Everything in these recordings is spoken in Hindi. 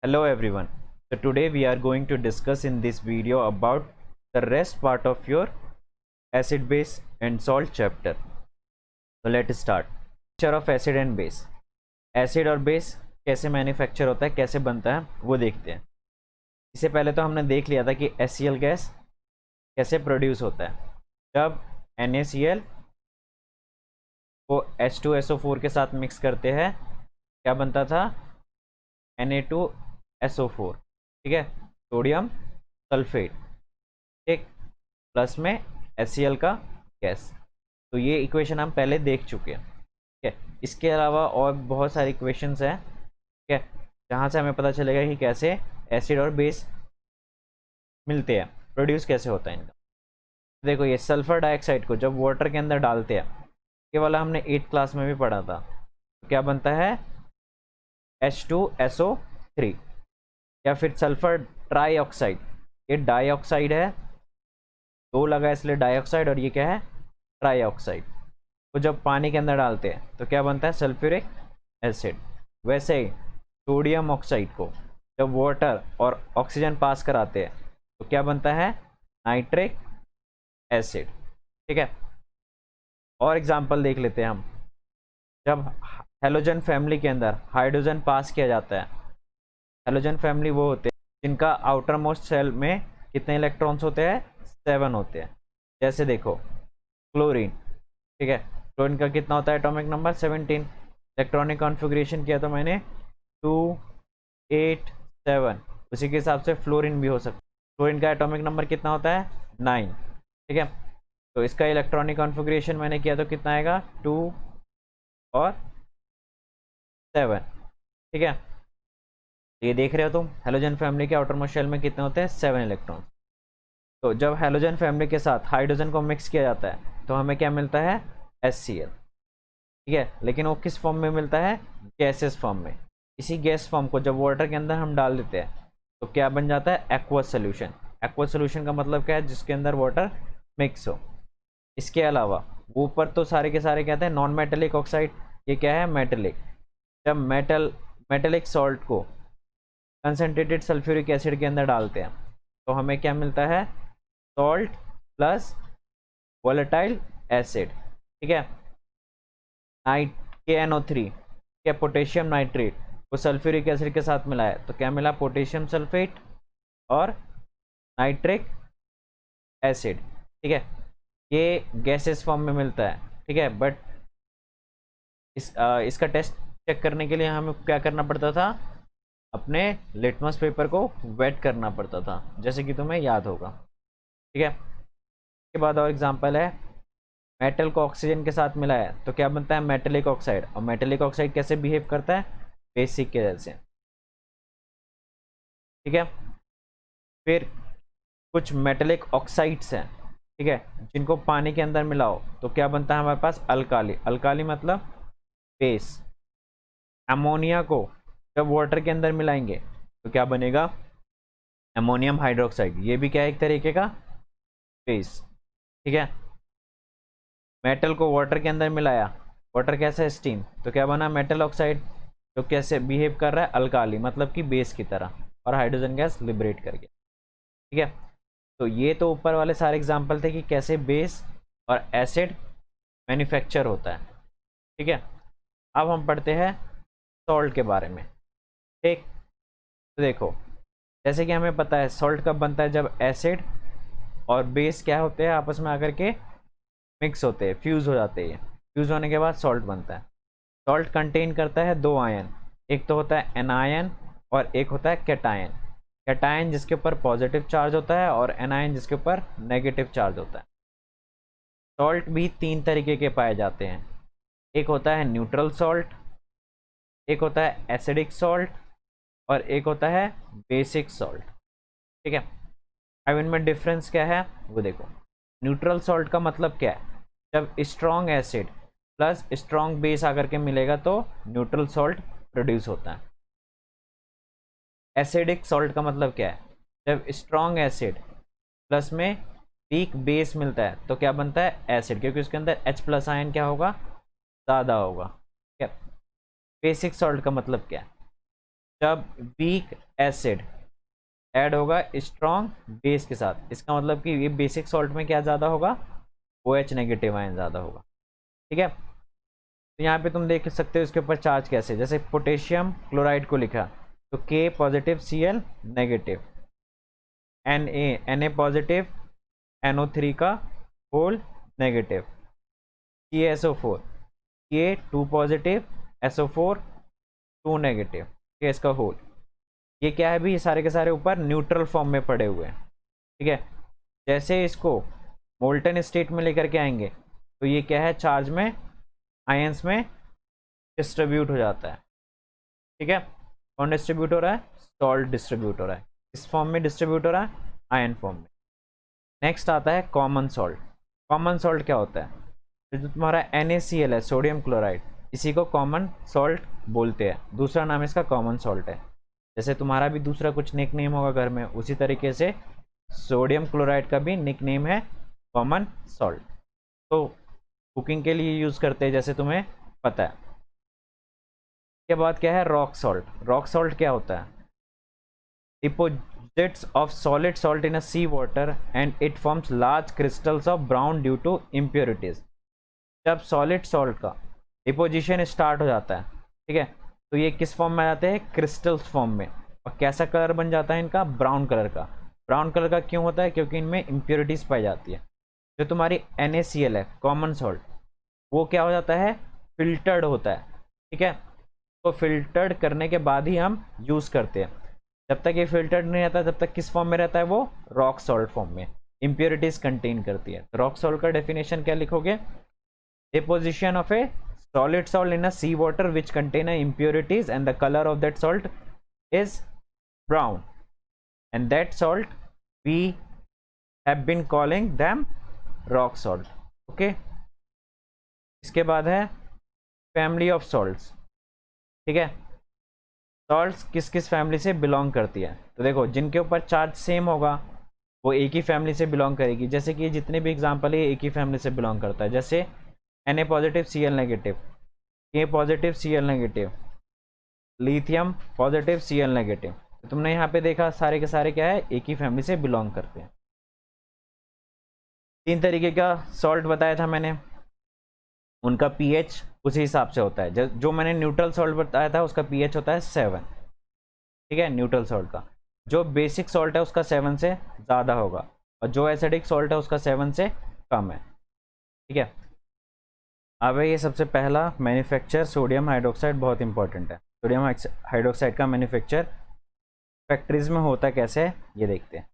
Hello everyone. So today we are going to discuss in this video about the rest part of your acid base and salt chapter. So let's start. Structure of acid and base. Acid और base कैसे मैन्युफैक्चर होता है, कैसे बनता है वो देखते हैं. इससे पहले तो हमने देख लिया था कि HCl गैस कैसे प्रोड्यूस होता है. जब NaCl को H2SO4 के साथ मिक्स करते हैं क्या बनता था, Na2SO4, ठीक है, सोडियम सल्फेट, ठीक, प्लस में HCl का गैस. तो ये इक्वेशन हम पहले देख चुके हैं, ठीक है. इसके अलावा और बहुत सारी इक्वेशंस हैं, ठीक है, जहाँ से हमें पता चलेगा कि कैसे एसिड और बेस मिलते हैं, प्रोड्यूस कैसे होता है इनका. देखो ये सल्फर डाइऑक्साइड को जब वाटर के अंदर डालते हैं, ये वाला हमने 8th क्लास में भी पढ़ा था, तो क्या बनता है H2SO3, या फिर सल्फर ट्राईऑक्साइड, ये डाइऑक्साइड है, दो लगा इसलिए डाइऑक्साइड, और ये क्या है ट्राईऑक्साइड. तो जब पानी के अंदर डालते हैं तो क्या बनता है सल्फ्यूरिक एसिड. वैसे ही सोडियम ऑक्साइड को जब वाटर और ऑक्सीजन पास कराते हैं तो क्या बनता है नाइट्रिक एसिड, ठीक है. और एग्जांपल देख लेते हैं हम. जब हेलोजन फैमिली के अंदर हाइड्रोजन पास किया जाता है, हेलोजन फैमिली वो होते हैं जिनका आउटर मोस्ट सेल में कितने इलेक्ट्रॉन्स होते हैं, 7 होते हैं. जैसे देखो क्लोरीन, ठीक है, क्लोरीन का कितना होता है एटॉमिक नंबर 17. इलेक्ट्रॉनिक कॉन्फ़िगरेशन किया तो मैंने 2 8 7, उसी के हिसाब से फ्लोरीन भी हो सकता है. फ्लोरीन का एटॉमिक नंबर कितना होता है 9, ठीक है. तो इसका इलेक्ट्रॉनिक कॉन्फ़िगरेशन मैंने किया तो कितना आएगा 2 और 7, ठीक है. ये देख रहे हो तुम, हेलोजन फैमिली के आउटर मोस्ट शेल में कितने होते हैं 7 इलेक्ट्रॉन. तो जब हेलोजन फैमिली के साथ हाइड्रोजन को मिक्स किया जाता है तो हमें क्या मिलता है HCl, ठीक है. लेकिन वो किस फॉर्म में मिलता है, गैसेस फॉर्म में. इसी गैस फॉर्म को जब वाटर के अंदर हम डाल देते हैं तो क्या बन जाता है एक्वस सोल्यूशन. एक्वस सोल्यूशन का मतलब क्या है, जिसके अंदर वाटर मिक्स हो. इसके अलावा ऊपर तो सारे के सारे कहते हैं नॉन मेटेलिक ऑक्साइड, ये क्या है मेटेलिक. जब मेटेलिक सॉल्ट को कंसनट्रेटेड सल्फ्यूरिक एसिड के अंदर डालते हैं तो हमें क्या मिलता है सॉल्ट प्लस वोलेटाइल एसिड, ठीक है. KNO3, क्या पोटेशियम नाइट्रेट को सल्फ्यूरिक एसिड के साथ मिला है तो क्या मिला पोटेशियम सल्फेट और नाइट्रिक एसिड, ठीक है. ये गैसेस फॉर्म में मिलता है, ठीक है. बट इसका टेस्ट चेक करने के लिए हमें क्या करना पड़ता था, अपने लिटमस पेपर को वेट करना पड़ता था, जैसे कि तुम्हें याद होगा, ठीक है. इसके बाद और एग्जांपल है, मेटल को ऑक्सीजन के साथ मिला है तो क्या बनता है मेटेलिक ऑक्साइड. और मेटेलिक ऑक्साइड कैसे बिहेव करता है बेसिक के जैसे, ठीक है. फिर कुछ मेटेलिक ऑक्साइड्स हैं, ठीक है, जिनको पानी के अंदर मिलाओ तो क्या बनता है हमारे पास अल्काली. अल्काली मतलब बेस. अमोनिया को जब वाटर के अंदर मिलाएंगे तो क्या बनेगा अमोनियम हाइड्रोक्साइड. ये भी क्या है एक तरीके का बेस, ठीक है. मेटल को वाटर के अंदर मिलाया, वाटर कैसा है स्टीम, तो क्या बना मेटल ऑक्साइड, तो कैसे बिहेव कर रहा है अल्काली मतलब कि बेस की तरह, और हाइड्रोजन गैस लिबरेट करके, ठीक है. तो ये तो ऊपर वाले सारे एग्जांपल थे कि कैसे बेस और एसिड मैन्युफैक्चर होता है, ठीक है. अब हम पढ़ते हैं सॉल्ट के बारे में, ठीक. तो देखो जैसे कि हमें पता है सॉल्ट कब बनता है, जब एसिड और बेस क्या होते हैं आपस में आकर के मिक्स होते हैं, फ्यूज़ हो जाते हैं. फ्यूज़ होने के बाद सॉल्ट बनता है. सॉल्ट कंटेन करता है 2 आयन, एक तो होता है एनायन और एक होता है कैटायन. कैटायन जिसके ऊपर पॉजिटिव चार्ज होता है और एनायन जिसके ऊपर नेगेटिव चार्ज होता है. सॉल्ट भी 3 तरीके के पाए जाते हैं. एक होता है न्यूट्रल सॉल्ट, एक होता है एसिडिक सॉल्ट, और एक होता है बेसिक सॉल्ट, ठीक है. अब इनमें डिफरेंस क्या है वो देखो. न्यूट्रल सॉल्ट का मतलब क्या है, जब strong acid plus strong base आकर के मिलेगा तो न्यूट्रल सॉल्ट प्रोड्यूस होता है. एसिडिक सॉल्ट का मतलब क्या है, जब स्ट्रॉन्ग एसिड प्लस में वीक बेस मिलता है तो क्या बनता है एसिड, क्योंकि उसके अंदर H+ आयन क्या होगा ज़्यादा होगा, ठीक है. बेसिक सॉल्ट का मतलब क्या है, जब वीक एसिड ऐड होगा स्ट्रॉन्ग बेस के साथ, इसका मतलब कि ये बेसिक सॉल्ट में क्या ज़्यादा होगा, OH नेगेटिव आयन ज़्यादा होगा। ठीक है, तो यहाँ पे तुम देख सकते हो इसके ऊपर चार्ज कैसे, जैसे पोटेशियम क्लोराइड को लिखा तो K positive Cl negative, Na positive NO3 का whole negative, CaSO4 K2 positive SO4 2 negative, के इसका होल। ये क्या है भी, ये सारे के सारे ऊपर न्यूट्रल फॉर्म में पड़े हुए हैं। ठीक है, जैसे इसको मोल्टन स्टेट में लेकर के आएंगे तो ये क्या है, चार्ज में आयंस में डिस्ट्रीब्यूट हो जाता है। ठीक है, कौन डिस्ट्रीब्यूट हो रहा है, सॉल्ट डिस्ट्रीब्यूट हो रहा है, इस फॉर्म में डिस्ट्रीब्यूट हो रहा है, आयन फॉर्म में। नेक्स्ट आता है कॉमन सॉल्ट। कॉमन सॉल्ट क्या होता है, जो तुम्हारा NaCl है, सोडियम क्लोराइड, इसी को कॉमन सॉल्ट बोलते हैं, दूसरा नाम इसका कॉमन सॉल्ट है। जैसे तुम्हारा भी दूसरा कुछ निक नेम होगा घर में, उसी तरीके से सोडियम क्लोराइड का भी निक नेम है कॉमन सॉल्ट। तो कुकिंग के लिए यूज़ करते हैं, जैसे तुम्हें पता है। के बाद क्या है, रॉक सॉल्ट। रॉक सॉल्ट क्या होता है, deposits of solid salt in a sea water and it forms large crystals of brown due to impurities. जब सॉलिड सॉल्ट का डिपोजिशन स्टार्ट हो जाता है, ठीक है, तो ये किस फॉर्म में आ जाते हैं, क्रिस्टल्स फॉर्म में। और कैसा कलर बन जाता है इनका, ब्राउन कलर का। ब्राउन कलर का क्यों होता है, क्योंकि इनमें इम्प्योरिटीज पाई जाती है। जो तुम्हारी NaCl है कॉमन सॉल्ट, वो क्या हो जाता है, फिल्टर्ड होता है। ठीक है, तो फिल्टर्ड करने के बाद ही हम यूज़ करते हैं। जब तक ये फिल्टर्ड नहीं रहता, जब तक किस फॉर्म में रहता है, वो रॉक सॉल्ट फॉर्म में इम्प्योरिटीज कंटेन करती है। तो रॉक सॉल्ट का डेफिनेशन क्या लिखोगे, deposition of a solid salt in a sea water which contain impurities and the color of that salt is brown, and that salt we have been calling them rock salt. okay, इसके बाद है फैमिली ऑफ सॉल्ट्स। ठीक है, सॉल्ट्स किस किस फैमिली से बिलोंग करती है, तो देखो जिनके ऊपर चार्ज सेम होगा वो एक ही फैमिली से बिलोंग करेगी। जैसे कि जितने भी एग्जांपल है एक ही फैमिली से बिलोंग करता है, जैसे Na positive Cl negative, K positive Cl negative, lithium positive Cl negative. तो तुमने यहाँ पे देखा सारे के सारे क्या है, एक ही फैमिली से बिलोंग करते हैं। 3 तरीके का सॉल्ट बताया था मैंने, उनका pH उसी हिसाब से होता है। जो मैंने न्यूट्रल सॉल्ट बताया था उसका pH होता है 7। ठीक है, न्यूट्रल सॉल्ट का। जो बेसिक सॉल्ट है उसका 7 से ज़्यादा होगा, और जो एसिडिक सॉल्ट है उसका 7 से कम है। ठीक है, अब ये सबसे पहला मैन्युफैक्चर सोडियम हाइड्रोक्साइड, बहुत इंपॉर्टेंट है। सोडियम हाइड्रोक्साइड का मैन्युफैक्चर फैक्ट्रीज में होता कैसे है ये देखते हैं।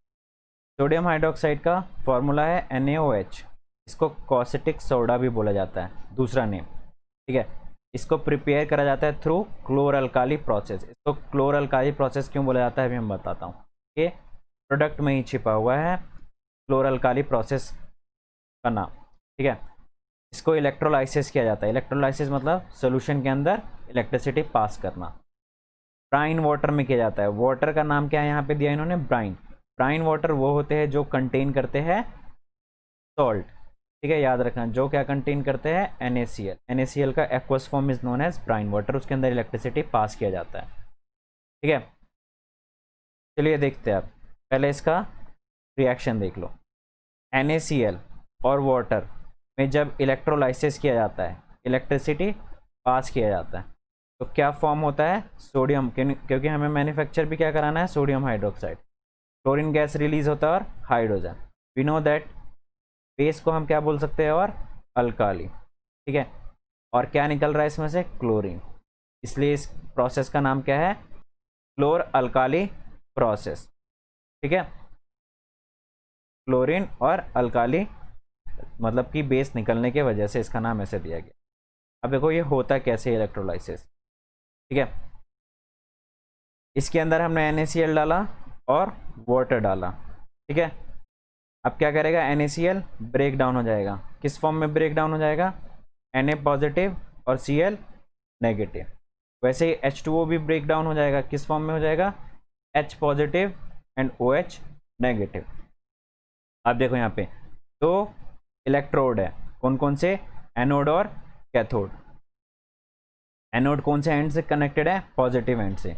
सोडियम हाइड्रोक्साइड का फॉर्मूला है NaOH, इसको कॉसेटिक सोडा भी बोला जाता है, दूसरा नेम। ठीक है, इसको प्रिपेयर करा जाता है थ्रू क्लोर अल्काली प्रोसेस। इसको क्लोर अल्काली प्रोसेस क्यों बोला जाता है अभी मैं बताता हूँ। ये प्रोडक्ट में ही छिपा हुआ है क्लोर अल्काली प्रोसेस का नाम। ठीक है, इसको इलेक्ट्रोलाइसिस किया जाता है। इलेक्ट्रोलाइसिस मतलब सोल्यूशन के अंदर इलेक्ट्रिसिटी पास करना। ब्राइन वाटर में किया जाता है। वाटर का नाम क्या है यहाँ पे दिया इन्होंने, ब्राइन। ब्राइन वाटर वो होते हैं जो कंटेन करते हैं सॉल्ट। ठीक है, याद रखना, जो क्या कंटेन करते हैं, NaCl। NaCl का aqueous form is known as brine water, उसके अंदर इलेक्ट्रिसिटी पास किया जाता है। ठीक है, चलिए देखते हैं। आप पहले इसका रिएक्शन देख लो। NaCl और वाटर में जब इलेक्ट्रोलाइसिस किया जाता है, इलेक्ट्रिसिटी पास किया जाता है, तो क्या फॉर्म होता है, सोडियम। क्योंकि हमें मैन्युफैक्चर भी क्या कराना है, sodium hydroxide. Chlorine gas release होता है और hydrogen. We know that base को हम क्या बोल सकते हैं, और अल्काली। ठीक है, और क्या निकल रहा है इसमें से, क्लोरीन। इसलिए इस प्रोसेस का नाम क्या है, क्लोर अल्काली प्रोसेस। ठीक है, क्लोरीन और अल्काली मतलब कि बेस निकलने की वजह से इसका नाम ऐसे दिया गया। अब देखो ये होता कैसे इलेक्ट्रोलाइसिस। ठीक है, इसके अंदर हमने NaCl डाला और वाटर डाला। ठीक है, अब क्या करेगा, NaCl ब्रेक डाउन हो जाएगा। किस फॉर्म में ब्रेक डाउन हो जाएगा, Na पॉजिटिव और Cl नेगेटिव। वैसे ही H2O भी ब्रेक डाउन हो जाएगा, किस फॉर्म में हो जाएगा, H positive and OH negative. अब देखो यहाँ पे तो इलेक्ट्रोड है, कौन कौन से, एनोड और कैथोड। एनोड कौन से एंड से कनेक्टेड है, पॉजिटिव एंड से।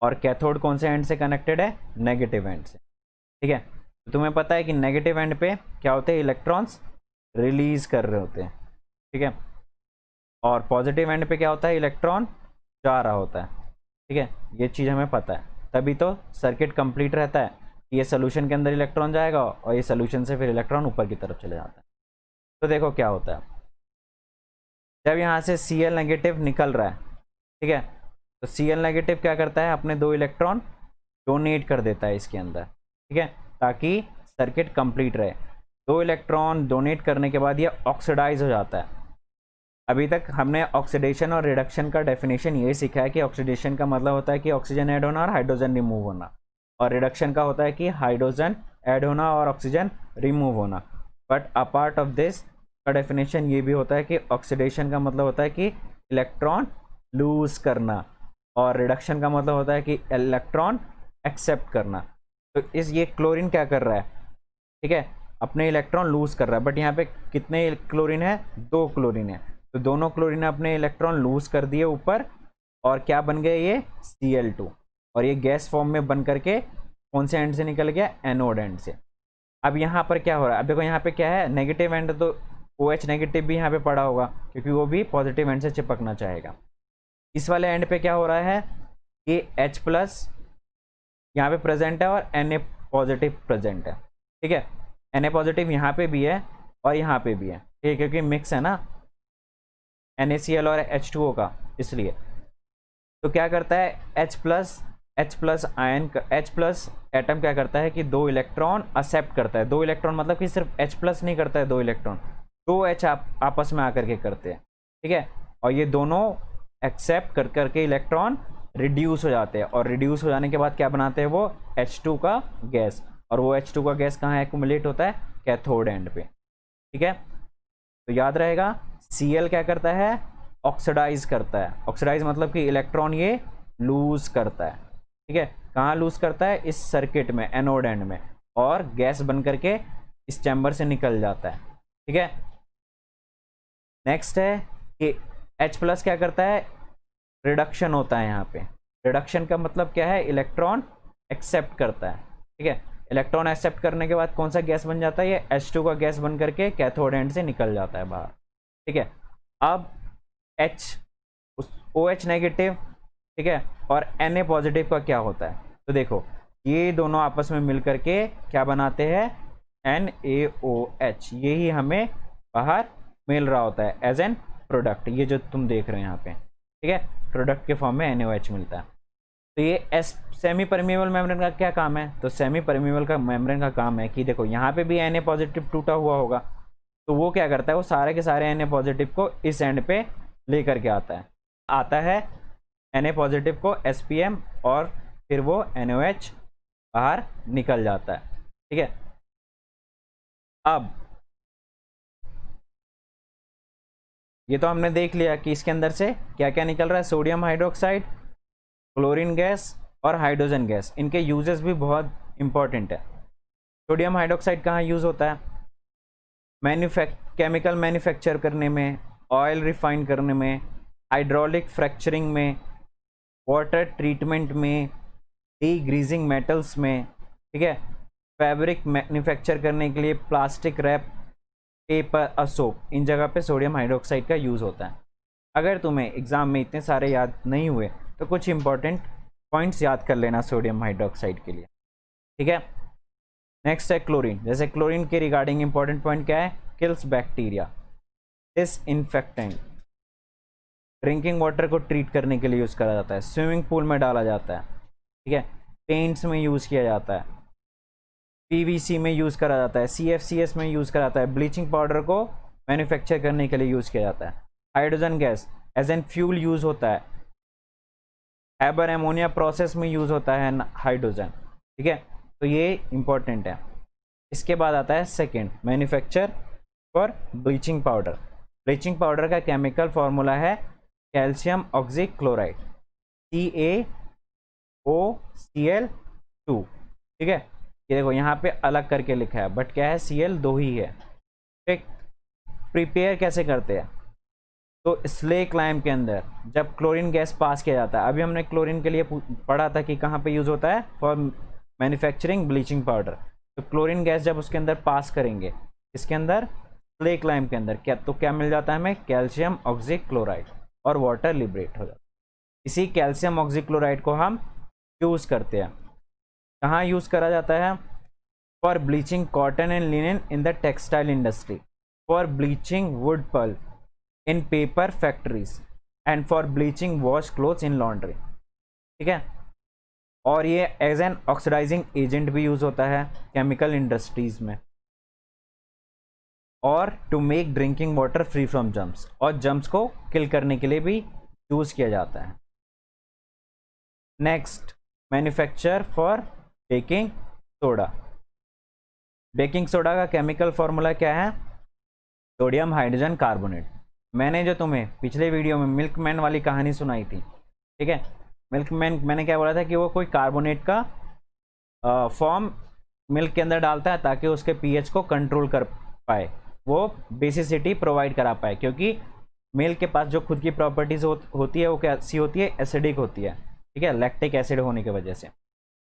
और कैथोड कौन से एंड से कनेक्टेड है, नेगेटिव एंड से। ठीक है, तो तुम्हें पता है कि नेगेटिव एंड पे क्या होते हैं, इलेक्ट्रॉन्स रिलीज कर रहे होते हैं। ठीक है, और पॉजिटिव एंड पे क्या होता है, इलेक्ट्रॉन जा रहा होता है। ठीक है, ये चीज़ हमें पता है, तभी तो सर्किट कंप्लीट रहता है। ये सोल्यूशन के अंदर इलेक्ट्रॉन जाएगा और ये सोल्यूशन से फिर इलेक्ट्रॉन ऊपर की तरफ चले जाता है। तो देखो क्या होता है, जब यहाँ से Cl नेगेटिव निकल रहा है, ठीक है, तो Cl नेगेटिव क्या करता है, अपने 2 इलेक्ट्रॉन डोनेट कर देता है इसके अंदर। ठीक है, ताकि सर्किट कंप्लीट रहे। 2 इलेक्ट्रॉन डोनेट करने के बाद ये ऑक्सीडाइज हो जाता है। अभी तक हमने ऑक्सीडेशन और रिडक्शन का डेफिनेशन ये सीखा है कि ऑक्सीडेशन का मतलब होता है कि ऑक्सीजन ऐड होना और हाइड्रोजन रिमूव होना, और रिडक्शन का होता है कि हाइड्रोजन ऐड होना और ऑक्सीजन रिमूव होना। बट अपार्ट ऑफ दिस का डेफिनेशन ये भी होता है कि ऑक्सीडेशन का मतलब होता है कि इलेक्ट्रॉन लूज करना, और रिडक्शन का मतलब होता है कि इलेक्ट्रॉन एक्सेप्ट करना। तो ये क्लोरीन क्या कर रहा है, ठीक है, अपने इलेक्ट्रॉन लूज कर रहा है। बट यहाँ पे कितने क्लोरीन है, 2 क्लोरीन है, तो दोनों क्लोरीन ने अपने इलेक्ट्रॉन लूज कर दिए ऊपर, और क्या बन गए, ये Cl2, और ये गैस फॉर्म में बन करके कौन से एंड से निकल गया, एनोड एंड से। अब यहाँ पर क्या हो रहा है, अब देखो यहाँ पे क्या है, नेगेटिव एंड, तो OH नेगेटिव भी यहाँ पे पड़ा होगा क्योंकि वो भी पॉजिटिव एंड से चिपकना चाहेगा। इस वाले एंड पे क्या हो रहा है कि H प्लस यहाँ पे प्रेजेंट है और Na पॉजिटिव प्रेजेंट है। ठीक है, Na पॉजिटिव यहाँ पे भी है और यहाँ पे भी है, ठीक है, क्योंकि मिक्स है ना NaCl और H2O का, इसलिए। तो क्या करता है H plus ion, H plus atom क्या करता है कि 2 इलेक्ट्रॉन एक्सेप्ट करता है। 2 इलेक्ट्रॉन मतलब कि सिर्फ H प्लस नहीं करता है, 2 इलेक्ट्रॉन, 2 H आपस में आकर के करते हैं। ठीक है, और ये दोनों एक्सेप्ट कर करके इलेक्ट्रॉन रिड्यूस हो जाते हैं, और रिड्यूस हो जाने के बाद क्या बनाते हैं, वो H2 का गैस, और वो H2 का गैस कहाँ एक्युमुलेट होता है, कैथोड एंड पे। ठीक है, तो याद रहेगा Cl क्या करता है, ऑक्सीडाइज करता है। ऑक्सीडाइज मतलब कि इलेक्ट्रॉन ये लूज करता है। ठीक है, कहाँ लूज करता है, इस सर्किट में, एनोड एंड में, और गैस बन करके इस चैम्बर से निकल जाता है। ठीक है, नेक्स्ट है कि H प्लस क्या करता है, रिडक्शन होता है। यहाँ पे रिडक्शन का मतलब क्या है, इलेक्ट्रॉन एक्सेप्ट करता है। ठीक है, इलेक्ट्रॉन एक्सेप्ट करने के बाद कौन सा गैस बन जाता है, ये H2 का गैस बन करके कैथोड एंड से निकल जाता है बाहर। ठीक है, अब OH नेगेटिव, ठीक है, और Na पॉजिटिव का क्या होता है, तो देखो ये दोनों आपस में मिल करके क्या बनाते हैं, NaOH। यही हमें बाहर मिल रहा होता है एज एन प्रोडक्ट, ये जो तुम देख रहे हैं यहाँ पे। ठीक है, प्रोडक्ट के फॉर्म में NaOH मिलता है। तो ये सेमी परमिएबल मेम्ब्रेन का क्या काम है, तो सेमी परमिएबल का मेम्ब्रेन का काम है कि देखो यहाँ पे भी Na पॉजिटिव टूटा हुआ होगा, तो वो क्या करता है, वो सारे के सारे Na पॉजिटिव को इस एंड पे लेकर के आता है Na पॉजिटिव को SPM, और फिर वो NaOH बाहर निकल जाता है। ठीक है, अब ये तो हमने देख लिया कि इसके अंदर से क्या क्या निकल रहा है, सोडियम हाइड्रोक्साइड, क्लोरीन गैस और हाइड्रोजन गैस। इनके यूजेस भी बहुत इंपॉर्टेंट है। सोडियम हाइड्रोक्साइड कहाँ यूज़ होता है, केमिकल मैन्युफैक्चर करने में, ऑयल रिफाइन करने में, हाइड्रोलिक फ्रैक्चरिंग में, वाटर ट्रीटमेंट में, डीग्रीजिंग मेटल्स में। ठीक है, फैब्रिक मैन्युफैक्चर करने के लिए, प्लास्टिक रैप, पेपर, असोप, इन जगह पे सोडियम हाइड्रोक्साइड का यूज़ होता है। अगर तुम्हें एग्जाम में इतने सारे याद नहीं हुए तो कुछ इंपॉर्टेंट पॉइंट्स याद कर लेना सोडियम हाइड्रोक्साइड के लिए। ठीक है, नेक्स्ट है क्लोरीन। जैसे क्लोरीन के रिगार्डिंग इंपॉर्टेंट पॉइंट क्या है, kills bacteria, disinfectant, drinking water को ट्रीट करने के लिए यूज़ करा जाता है, स्विमिंग पूल में डाला जाता है। ठीक है, पेंट्स में यूज़ किया जाता है, PVC में यूज़ करा जाता है, CFCS में यूज़ करा जाता है, ब्लीचिंग पाउडर को मैन्युफैक्चर करने के लिए यूज़ किया जाता है। Hydrogen gas as an fuel use होता है, एबर एमोनिया प्रोसेस में यूज़ होता है हाइड्रोजन। ठीक है, तो ये इंपॉर्टेंट है। इसके बाद आता है second, manufacture for bleaching powder. Bleaching powder का केमिकल फॉर्मूला है कैल्शियम ऑक्सीक्लोराइड, CaOCl2। ठीक है, ये देखो यहाँ पे अलग करके लिखा है, बट क्या है, Cl 2 ही है। ठीक, प्रिपेयर कैसे करते हैं, तो स्लेक लाइम के अंदर जब क्लोरीन गैस पास किया जाता है, अभी हमने क्लोरीन के लिए पढ़ा था कि कहाँ पे यूज़ होता है, फॉर मैन्युफैक्चरिंग ब्लीचिंग पाउडर। तो क्लोरीन गैस जब उसके अंदर पास करेंगे, इसके अंदर स्लेक लाइम के अंदर क्या, तो क्या मिल जाता है हमें, कैल्शियम ऑक्सीक्लोराइड, और वाटर लिबरेट हो जाता है। इसी कैल्शियम ऑक्सीक्लोराइड को हम यूज़ करते हैं, कहाँ यूज़ करा जाता है, for bleaching cotton and linen in the textile industry, for bleaching wood pulp in paper factories, and for bleaching wash clothes in laundry. ठीक है, और ये एज एन ऑक्सीडाइजिंग एजेंट भी यूज होता है केमिकल इंडस्ट्रीज में, और to make drinking water free from germs, और जम्स को किल करने के लिए भी यूज किया जाता है। Next, manufacture for baking soda. Baking soda का केमिकल फॉर्मूला क्या है, सोडियम हाइड्रोजन कार्बोनेट। मैंने जो तुम्हें पिछले वीडियो में मिल्कमैन वाली कहानी सुनाई थी, ठीक है, मिल्कमैन मैंने क्या बोला था कि वो कोई कार्बोनेट का फॉर्म मिल्क के अंदर डालता है ताकि उसके पीएच को कंट्रोल कर पाए, वो बेसिसिटी प्रोवाइड करा पाए, क्योंकि मिल्क के पास जो खुद की प्रॉपर्टीज होती है वो कैसी होती है, एसिडिक होती है, ठीक है, लैक्टिक एसिड होने की वजह से,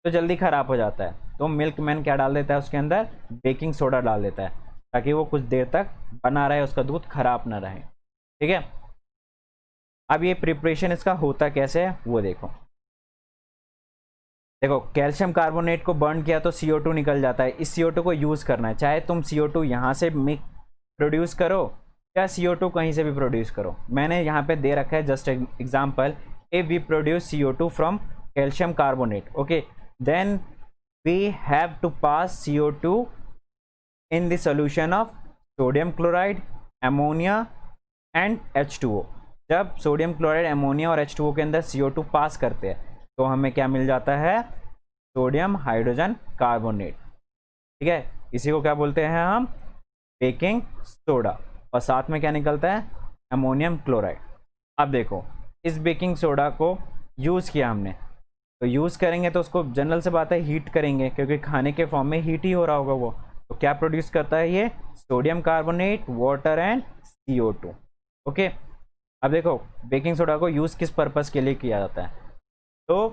तो जल्दी ख़राब हो जाता है। तो मिल्कमैन क्या डाल देता है उसके अंदर, बेकिंग सोडा डाल देता है ताकि वो कुछ देर तक बना रहे, उसका दूध खराब ना रहे। ठीक है, अब ये प्रिपरेशन इसका होता कैसे है वो देखो। देखो, कैल्शियम कार्बोनेट को बर्न किया तो CO2 निकल जाता है, इस CO2 को यूज़ करना है, चाहे तुम CO2 यहाँ से प्रोड्यूस करो या CO2 कहीं से भी प्रोड्यूस करो। मैंने यहाँ पे दे रखा है just example, if we produce CO2 from calcium carbonate, okay, then we have to pass CO2 in the solution of sodium chloride, ammonia and H2O। जब सोडियम क्लोराइड, अमोनिया और H2O के अंदर CO2 पास करते हैं तो हमें क्या मिल जाता है, सोडियम हाइड्रोजन कार्बोनेट। ठीक है, इसी को क्या बोलते हैं हम, बेकिंग सोडा, और साथ में क्या निकलता है, अमोनियम क्लोराइड। अब देखो, इस बेकिंग सोडा को यूज़ किया हमने, तो यूज़ करेंगे तो उसको जनरल से बात है हीट करेंगे, क्योंकि खाने के फॉर्म में हीट ही हो रहा होगा वो, तो क्या प्रोड्यूस करता है ये, sodium carbonate, water and CO2। Okay, अब देखो बेकिंग सोडा को यूज़ किस पर्पस के लिए किया जाता है, तो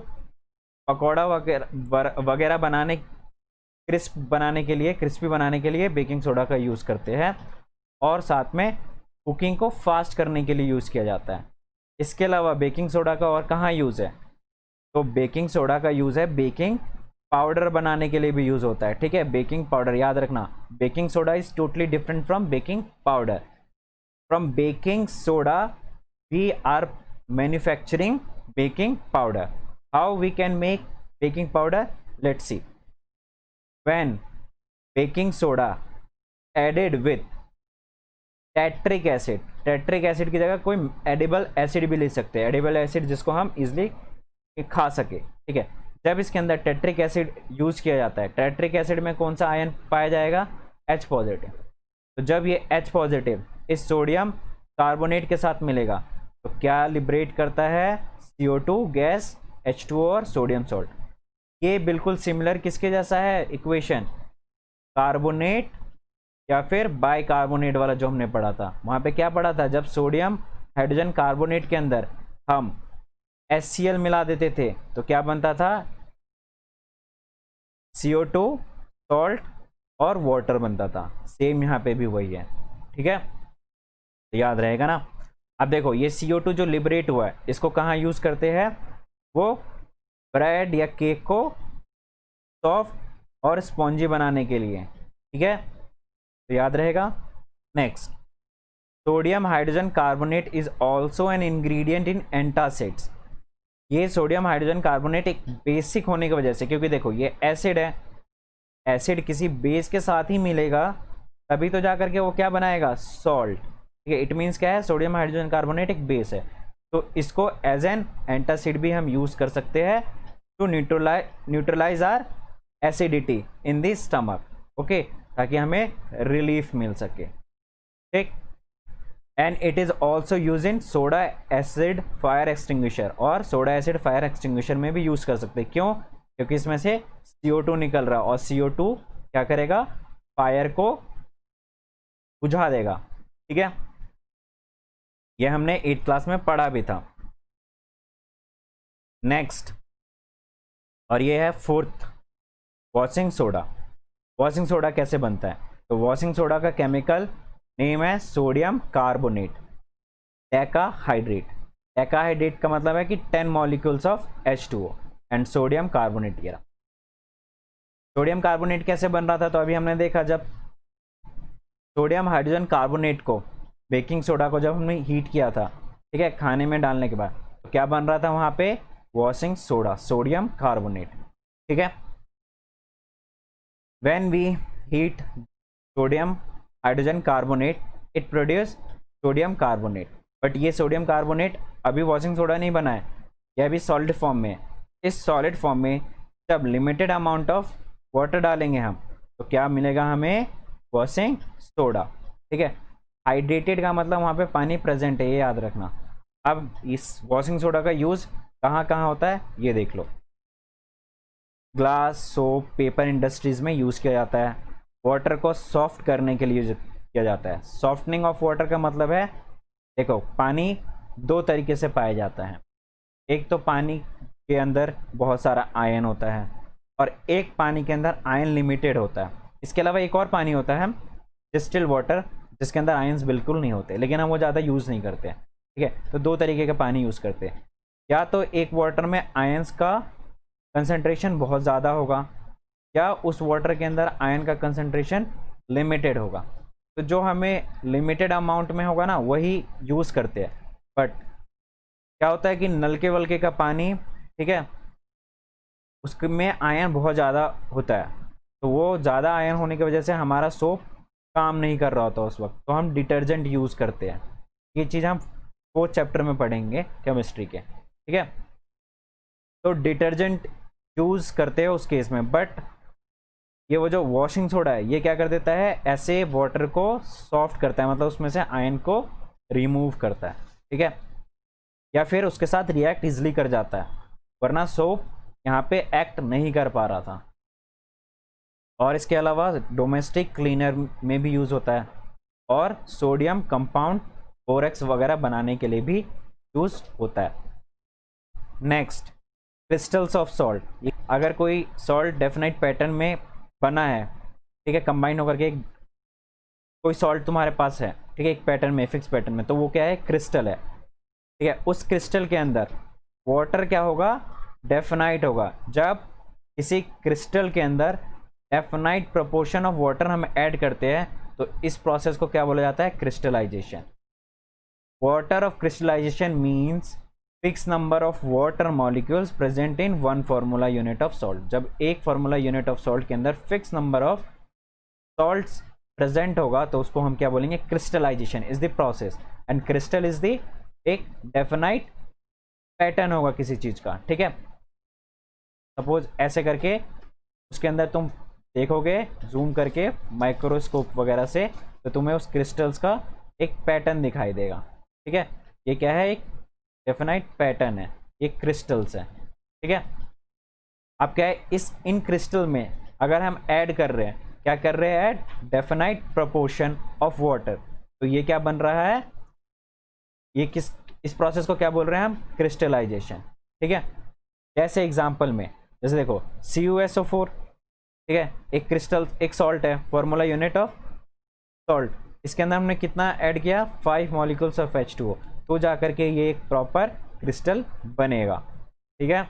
पकौड़ा वगैरह बनाने, क्रिस्पी बनाने के लिए बेकिंग सोडा का यूज़ करते हैं, और साथ में कुकिंग को फास्ट करने के लिए यूज़ किया जाता है। इसके अलावा बेकिंग सोडा का और कहाँ यूज़ है, तो बेकिंग सोडा का यूज़ है बेकिंग पाउडर बनाने के लिए भी यूज़ होता है। ठीक है, बेकिंग पाउडर याद रखना, baking soda is totally different from baking powder. From baking soda we are manufacturing baking powder. How we can make baking powder, let's see. When baking soda added with tartaric acid, tartaric acid की जगह कोई एडिबल एसिड भी ले सकते हैं, एडिबल एसिड जिसको हम इजिली खा सके। ठीक है, जब इसके अंदर टेट्रिक एसिड यूज़ किया जाता है, टेट्रिक एसिड में कौन सा आयन पाया जाएगा, H पॉजिटिव। तो जब ये H पॉजिटिव इस सोडियम कार्बोनेट के साथ मिलेगा तो क्या लिबरेट करता है, CO2 गैस, H2O और सोडियम सॉल्ट। ये बिल्कुल सिमिलर किसके जैसा है इक्वेशन, कार्बोनेट या फिर बाइकार्बोनेट वाला जो हमने पढ़ा था। वहाँ पे क्या पढ़ा था, जब सोडियम हाइड्रोजन कार्बोनेट के अंदर हम HCl मिला देते थे तो क्या बनता था, CO2, सॉल्ट और वाटर बनता था। सेम यहाँ पे भी वही है। ठीक है, तो याद रहेगा ना। अब देखो ये CO2 जो लिबरेट हुआ है इसको कहाँ यूज़ करते हैं, वो ब्रेड या केक को सॉफ्ट और स्पॉन्जी बनाने के लिए। ठीक है, तो याद रहेगा। Next, sodium hydrogen carbonate is also an ingredient in antacids. ये सोडियम हाइड्रोजन कार्बोनेट एक बेसिक होने की वजह से, क्योंकि देखो ये एसिड है, एसिड किसी बेस के साथ ही मिलेगा तभी तो जा करके वो क्या बनाएगा, सॉल्ट। ठीक है, इट मीन्स क्या है, सोडियम हाइड्रोजन कार्बोनेट एक बेस है, तो इसको एज एन एंटासिड भी हम यूज़ कर सकते हैं to neutralize our acidity in the stomach. Okay, ताकि हमें रिलीफ मिल सके। ठीक, and it is also use in soda acid fire extinguisher, और सोडा एसिड फायर एक्सटिंग्विशर में भी यूज़ कर सकते हैं। क्यों, क्योंकि इसमें से CO2 निकल रहा है और CO2 क्या करेगा, फायर को बुझा देगा। ठीक है, ये हमने 8th क्लास में पढ़ा भी था। नेक्स्ट, और ये है 4th, washing soda. Washing soda कैसे बनता है? तो वॉशिंग सोडा का केमिकल नेम है सोडियम कार्बोनेट, डेकाहाइड्रेट। डेकाहाइड्रेट का मतलब है कि 10 molecules of H2O and sodium carbonate. ये सोडियम कार्बोनेट कैसे बन रहा था? तो अभी हमने देखा, जब सोडियम हाइड्रोजन कार्बोनेट को, बेकिंग सोडा को जब हमने हीट किया था, ठीक है, खाने में डालने के बाद, तो क्या बन रहा था वहां पे? वॉशिंग सोडा, सोडियम कार्बोनेट, ठीक है। When we heat sodium hydrogen carbonate it produce sodium carbonate. But ये सोडियम कार्बोनेट अभी वॉशिंग सोडा नहीं बना है, यह भी सॉलिड फॉर्म में। इस सॉलिड फॉर्म में जब लिमिटेड अमाउंट ऑफ वाटर डालेंगे हम, तो क्या मिलेगा हमें? वॉशिंग सोडा, ठीक है। हाइड्रेटेड का मतलब वहाँ पे पानी प्रेजेंट है, ये याद रखना। अब इस वॉशिंग सोडा का यूज़ कहाँ कहाँ होता है ये देख लो। ग्लास, सोप, पेपर इंडस्ट्रीज़ में यूज़ किया जाता है। वाटर को सॉफ्ट करने के लिए यूज किया जाता है। सॉफ्टनिंग ऑफ वाटर का मतलब है, देखो, पानी दो तरीके से पाया जाता है। एक तो पानी के अंदर बहुत सारा आयन होता है, और एक पानी के अंदर आयन लिमिटेड होता है। इसके अलावा एक और पानी होता है डिस्टिल वाटर, जिसके अंदर आयंस बिल्कुल नहीं होते, लेकिन हम वो ज़्यादा यूज़ नहीं करते, ठीक है। तो दो तरीके का पानी यूज़ करते हैं। या तो एक वाटर में आयंस का कंसंट्रेशन बहुत ज़्यादा होगा, या उस वाटर के अंदर आयन का कंसंट्रेशन लिमिटेड होगा। तो जो हमें लिमिटेड अमाउंट में होगा ना, वही यूज़ करते हैं। बट क्या होता है कि नलके वलके का पानी, ठीक है, उसमें आयन बहुत ज़्यादा होता है, तो वो ज़्यादा आयन होने की वजह से हमारा सोप काम नहीं कर रहा होता उस वक्त, तो हम डिटर्जेंट यूज़ करते हैं। ये चीज़ हम 4th चैप्टर में पढ़ेंगे केमिस्ट्री के, ठीक है। तो डिटर्जेंट यूज़ करते हैं उस केस में। बट ये वो जो वॉशिंग सोडा है, ये क्या कर देता है? ऐसे वाटर को सॉफ्ट करता है, मतलब उसमें से आयन को रिमूव करता है, ठीक है, या फिर उसके साथ रिएक्ट इजिली कर जाता है, वरना सोप यहाँ पे एक्ट नहीं कर पा रहा था। और इसके अलावा डोमेस्टिक क्लीनर में भी यूज़ होता है, और सोडियम कंपाउंड बोरेक्स वगैरह बनाने के लिए भी यूज होता है। Next, crystals of salt. अगर कोई सॉल्ट डेफिनेट पैटर्न में बना है, ठीक है, कंबाइन होकर के कोई सॉल्ट तुम्हारे पास है, ठीक है, एक पैटर्न में, फिक्स पैटर्न में, तो वो क्या है? क्रिस्टल है, ठीक है। उस क्रिस्टल के अंदर वाटर क्या होगा? डेफिनाइट होगा। जब किसी क्रिस्टल के अंदर डेफिनाइट प्रोपोर्शन ऑफ वाटर हम ऐड करते हैं, तो इस प्रोसेस को क्या बोला जाता है? Crystallization. Water of crystallization means fix number of water molecules present in one formula unit of salt. जब एक फार्मूला यूनिट ऑफ सॉल्ट के अंदर fix number of salts present होगा, तो उसको हम क्या बोलेंगे? Crystallization is the process. And crystal is the एक डेफिनाइट पैटर्न होगा किसी चीज का, ठीक है। सपोज ऐसे करके उसके अंदर तुम देखोगे जूम करके माइक्रोस्कोप वगैरह से, तो तुम्हें उस क्रिस्टल्स का एक पैटर्न दिखाई देगा, ठीक है। ये क्या है? एक डेफिनाइट पैटर्न है, ये क्रिस्टल्स है, ठीक है। अब क्या है, इन क्रिस्टल में अगर हम ऐड कर रहे हैं, क्या कर रहे हैं? Add definite proportion of water, तो ये क्या बन रहा है? ये इस प्रोसेस को क्या बोल रहे हैं हम? क्रिस्टलाइजेशन, ठीक है। जैसे एग्जांपल में, जैसे देखो CuSO4, ठीक है, एक क्रिस्टल, एक सॉल्ट है, फॉर्मूला यूनिट ऑफ सॉल्ट। इसके अंदर हमने कितना ऐड किया? 5 मॉलिक्यूल्स ऑफ H2O, तो जाकर के ये एक प्रॉपर क्रिस्टल बनेगा, ठीक है।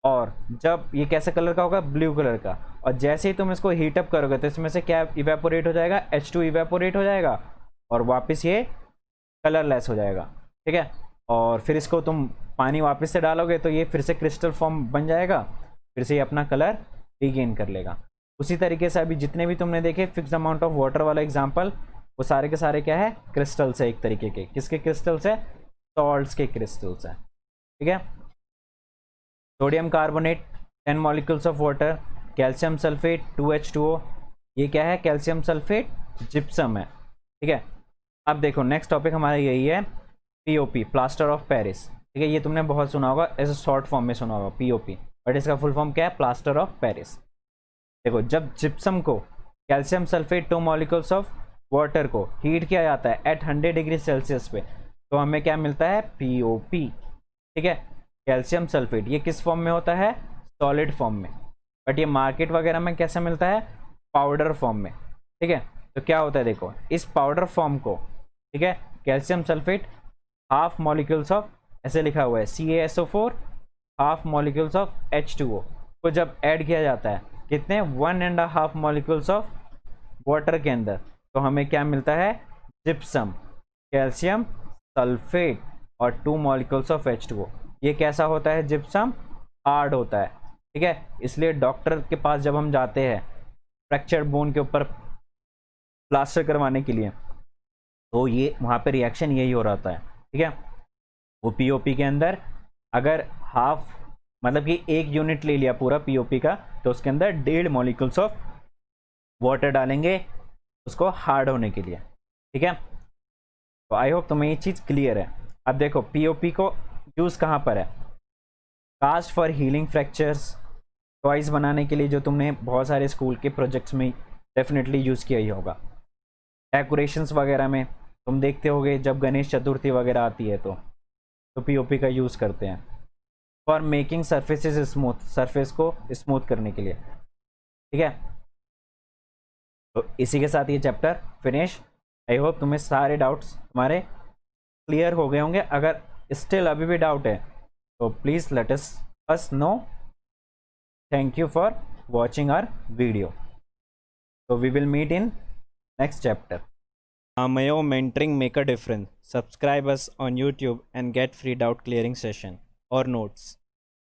और जब ये कैसे कलर का होगा? ब्लू कलर का। और जैसे ही तुम इसको हीटअप करोगे, तो इसमें से क्या इवेपोरेट हो जाएगा? H2 इवेपोरेट हो जाएगा, और वापस ये कलरलेस हो जाएगा, ठीक है। और फिर इसको तुम पानी वापस से डालोगे, तो ये फिर से क्रिस्टल फॉर्म बन जाएगा, फिर से ये अपना कलर रीगेन कर लेगा। उसी तरीके से अभी जितने भी तुमने देखे फिक्स अमाउंट ऑफ वाटर वाला एग्जांपल, वो सारे के सारे क्या है? क्रिस्टल्स है, एक तरीके के। किसके क्रिस्टल्स है? सॉल्ट्स के क्रिस्टल्स है, ठीक है। Sodium carbonate 10 molecules of water, calcium sulphate 2H2O, ये क्या है? कैल्शियम सल्फेट जिप्सम है, ठीक है। अब देखो नेक्स्ट टॉपिक हमारा यही है, POP, प्लास्टर ऑफ पेरिस, ठीक है। ये तुमने बहुत सुना होगा, ऐसे शॉर्ट फॉर्म में सुना होगा POP, बट इसका फुल फॉर्म क्या है? Plaster of Paris. देखो, जब जिप्सम को calcium sulphate 2 molecules of water को हीट किया जाता है एट 100 डिग्री सेल्सियस पे, तो हमें क्या मिलता है, POP। ठीक है, कैल्शियम सल्फेट ये किस फॉर्म में होता है, सॉलिड फॉर्म में, बट ये मार्केट वगैरह में कैसे मिलता है, पाउडर फॉर्म में। ठीक है, तो क्या होता है देखो, इस पाउडर फॉर्म को, ठीक है, calcium sulphate half molecules of, ऐसे लिखा हुआ है CaSO4 half molecules of H2O को जब ऐड किया जाता है कितने, 1.5 मॉलिक्यूल्स ऑफ वाटर के अंदर, तो हमें क्या मिलता है, जिप्सम, कैल्शियम सल्फेट और 2 मॉलिक्यूल्स ऑफ H2O। ये कैसा होता है, जिप्सम हार्ड होता है। ठीक है, इसलिए डॉक्टर के पास जब हम जाते हैं फ्रैक्चर बोन के ऊपर प्लास्टर करवाने के लिए, तो ये वहाँ पे रिएक्शन यही हो रहा है। ठीक है, वो POP के अंदर अगर हाफ, मतलब कि 1 यूनिट ले लिया पूरा POP का, तो उसके अंदर 1.5 मॉलिक्यूल्स ऑफ वाटर डालेंगे उसको हार्ड होने के लिए। ठीक है, तो आई होप तुम्हें ये चीज़ क्लियर है। अब देखो POP को यूज़ कहाँ पर है, cast for healing fractures, toys बनाने के लिए, जो तुमने बहुत सारे स्कूल के प्रोजेक्ट्स में डेफिनेटली यूज़ किया ही होगा। डेकोरेशंस वगैरह में तुम देखते होगे जब गणेश चतुर्थी वगैरह आती है तो POP का यूज़ करते हैं। For making surfaces smooth, surface को स्मूथ करने के लिए। ठीक है, तो इसी के साथ ये चैप्टर फिनिश। आई होप तुम्हें सारे डाउट्स तुम्हारे क्लियर हो गए होंगे। अगर स्टिल अभी भी डाउट है तो please let us know. Thank you for watching our video. So we will meet in next chapter. Amayo mentoring make a difference. Subscribe us on YouTube and get free doubt clearing session or notes.